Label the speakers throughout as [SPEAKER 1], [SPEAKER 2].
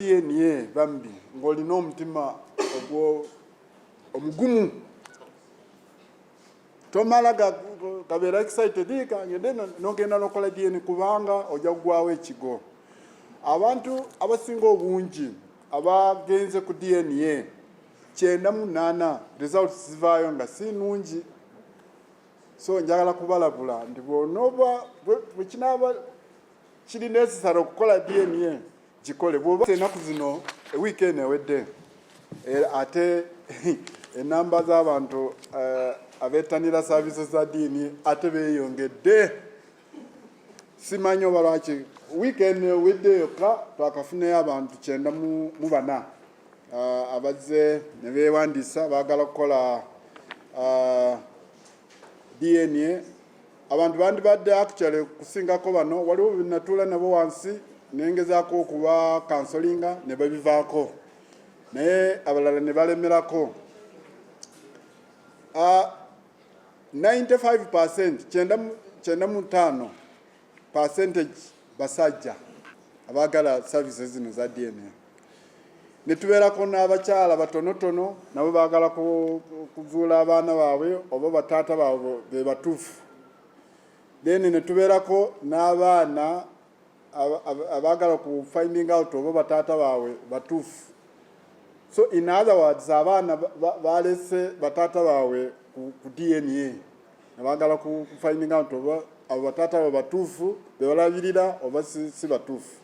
[SPEAKER 1] DNA bambi ng'olina omutima omugumu tomala gabeera excited kangende nogenda nokola DNA kubanga ojja kugwawo ekigo. Abantu abasinga obungi abagenze ku DNA 98 results zivaayo nga si nnungi. So njagala kubalabula nti bw'onooba bwe kinaaba kiri necessary okukola DNA gikole. Bw'oba ennaku zino weekend ewedde ate enamba z'abantu abeetanira services za DNA ate beeyongedde. Simanyi oba lwaki weekend ewedde yokka twakafuneyo abantu 94 abazze ne beewandiisa baagala kukola DNA. Abantu bandibadde actually kusingako bano waliwo binatuula nabo wansi nengezaako okuba counselinga ne babivaako naye abalala ne balemerako. 95% 95% basajja abaagala services zino za DNA. Ne tubeerako n'abakyala batonotono nabo baagala kuzuula abaana baabwe oba bataata baabwe be batuufu. Then ne tubeerako n'abaana abaagala ku finding out oba bataata baabwe batuufu. So in other words abaana balese bataata baabwe ku DNA abaagala ku finding out oba abo bataata baabwe batuufu be balabirira oba si batuufu.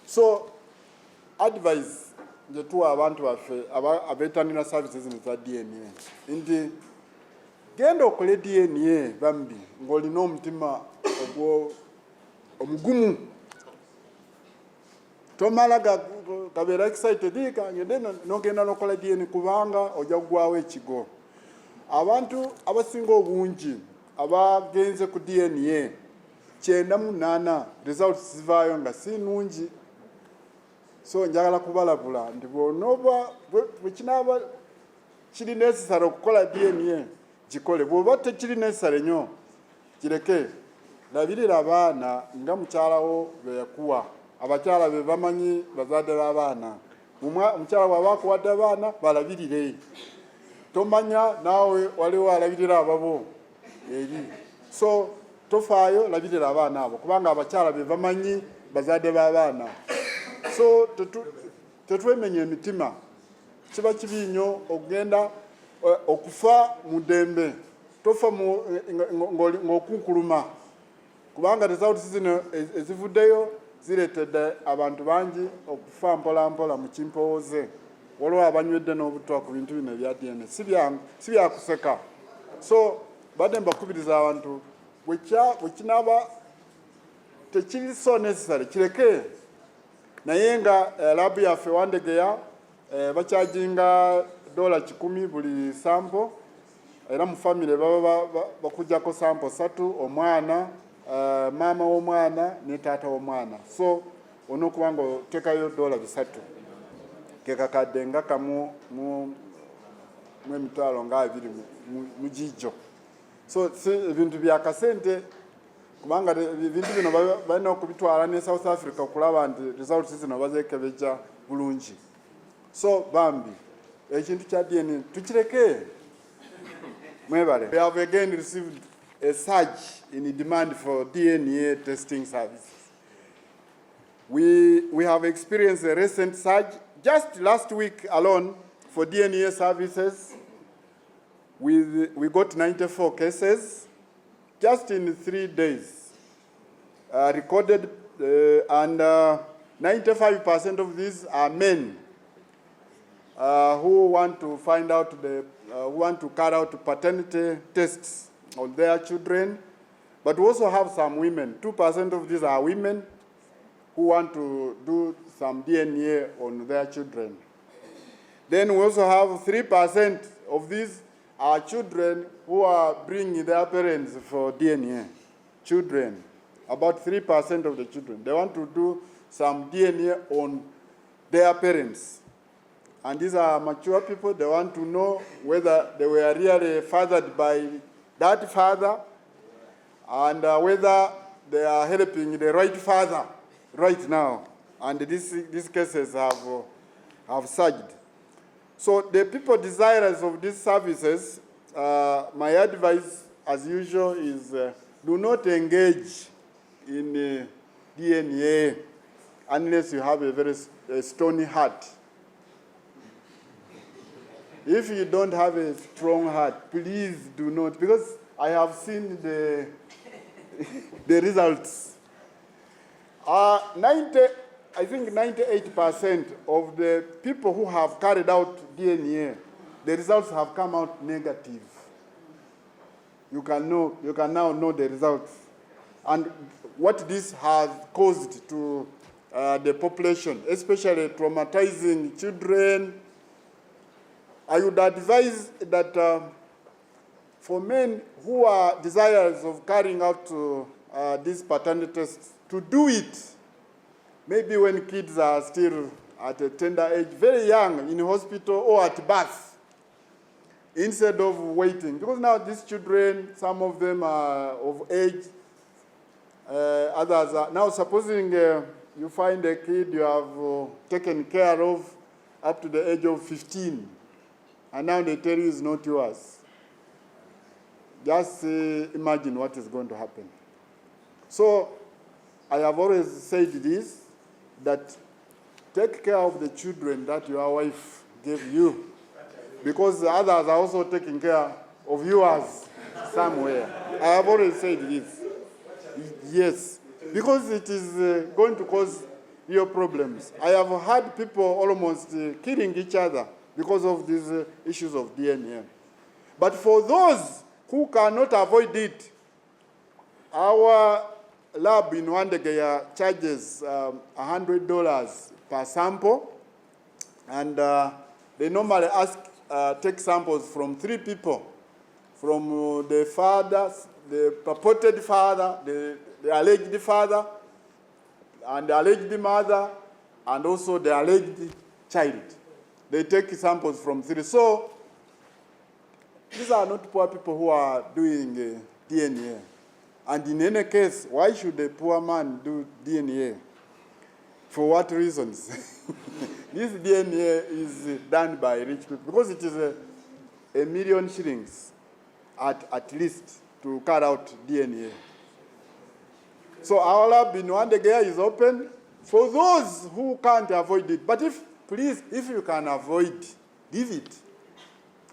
[SPEAKER 1] So advice nje tuwa abantu baffe abeetanira services za DNA nti genda okole DNA bambi ng'olina omutima omugumu tomala gabeera excited kangende nogenda nokola DNA kubanga ojja kugwawo ekigo. Abantu abasinga obungi abagenze ku DNA 98 results zivaayo nga si nnungi. So njagala kubalabula nti bw'onooba bwe kinaaba kiri necessary okukola DNA gikole. Bw'oba tekiri necessary nnyo kireke. Labirira abaana nga mukyalawo be yakuwa. Abakyala be bamanyi bazadde b'abaana. Omukyala bw'aba akuwadde abaana balabirire. Tomanya naawe waliwo alabirira ababo eri. So tofaayo labirira abaana abo kubanga abakyala be bamanyi bazadde b'abaana. So tetwemenya emitima. Kiba kibi nnyo okugenda okufa mu ddembe. Tofa ng'okunkuluma. Kubanga results zino ezivuddeyo zireetedde abantu bangi okufa mpola mpola mu kimpooze. Waliwo abanywedde n'obutwa ku bintu bino ebya DNA. Si byakuseka. So badde mbakubiriza abantu bwe kinaaba tekiri so necessary kireke. Naye nga labu yaffe Wandegeya bakyajinga $100 buli sample era mu family baba bakujjako sample 3 omwana maama w'omwana ne taata w'omwana. So onokuba nga oteekayo $3 kekakadde nga kamu mu emitwalo nga 2 mu gijo. So ebintu bya kasente kubanga ebintu bino balina okubitwala ne South Africa okulaba nti results zino bazeekebejja bulungi. So bambi ekintu kya DNA tukireke. Mwebale. We have again received a surge in demand for DNA testing services. We have experienced a recent surge. Just last week alone for DNA services, we got 94 cases just in 3 days recorded, and 95% of these are men who want to find out who want to carry out paternity tests on their children, but we also have some women. 2% of these are women who want to do some DNA on their children. Then we also have 3% of these are children who are bringing their parents for DNA. Children, about 3% of the children, they want to do some DNA on their parents. And these are mature people. They want to know whether they were really fathered by that father and whether they are helping the right father right now. and these cases have surged. So the people desirous of these services, my advice, as usual, is do not engage in DNA unless you have a very stony heart. If you don't have a strong heart, please do not, because I have seen the results. I think 98% of the people who have carried out DNA, the results have come out negative. You can now know the results. And what this has caused to the population, especially traumatizing children. I would advise that for men who are desirous of carrying out these paternity tests, to do it, maybe when kids are still at a tender age, very young, in hospital or at birth, instead of waiting. Because now these children, some of them are of age, others are. Now supposing you find a kid you have taken care of up to the age of 15, and now they tell you it's not yours. Just imagine what is going to happen. So I have always said this, that take care of the children that your wife gave you, because the others are also taking care of yours somewhere. I have always said this. Yes, because it is going to cause real problems. I have had people almost killing each other because of these issues of DNA. But for those who cannot avoid it, our lab in Wandegeya charges $100 per sample, and they normally take samples from 3 people, from the father, the purported father, the alleged father, and the alleged mother, and also the alleged child. They take samples from 3. So these are not poor people who are doing DNA. And in any case, why should a poor man do DNA? For what reasons? This DNA is done by rich people, because it is $1 million shillings at least to carry out DNA. So our lab in Wandegeya is open for those who can't avoid it. But please, if you can avoid, give it,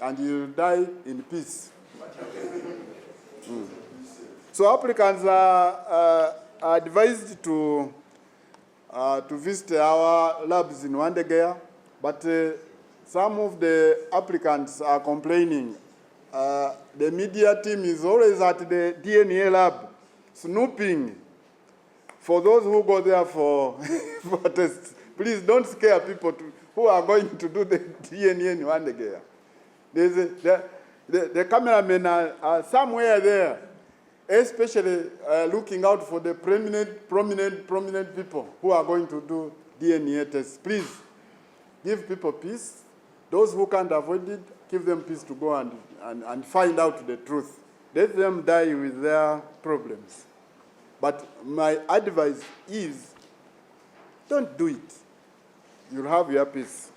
[SPEAKER 1] and you'll die in peace. So applicants are advised to visit our labs in Wandegeya, but some of the applicants are complaining. The media team is always at the DNA lab, snooping. For those who go there for tests, please don't scare people who are going to do the DNA in Wandegeya. The cameramen are somewhere there, especially looking out for the prominent people who are going to do DNA tests. Please, give people peace. Those who can't avoid it, give them peace to go and find out the truth. Let them die with their problems. But my advice is, don't do it. You'll have your peace.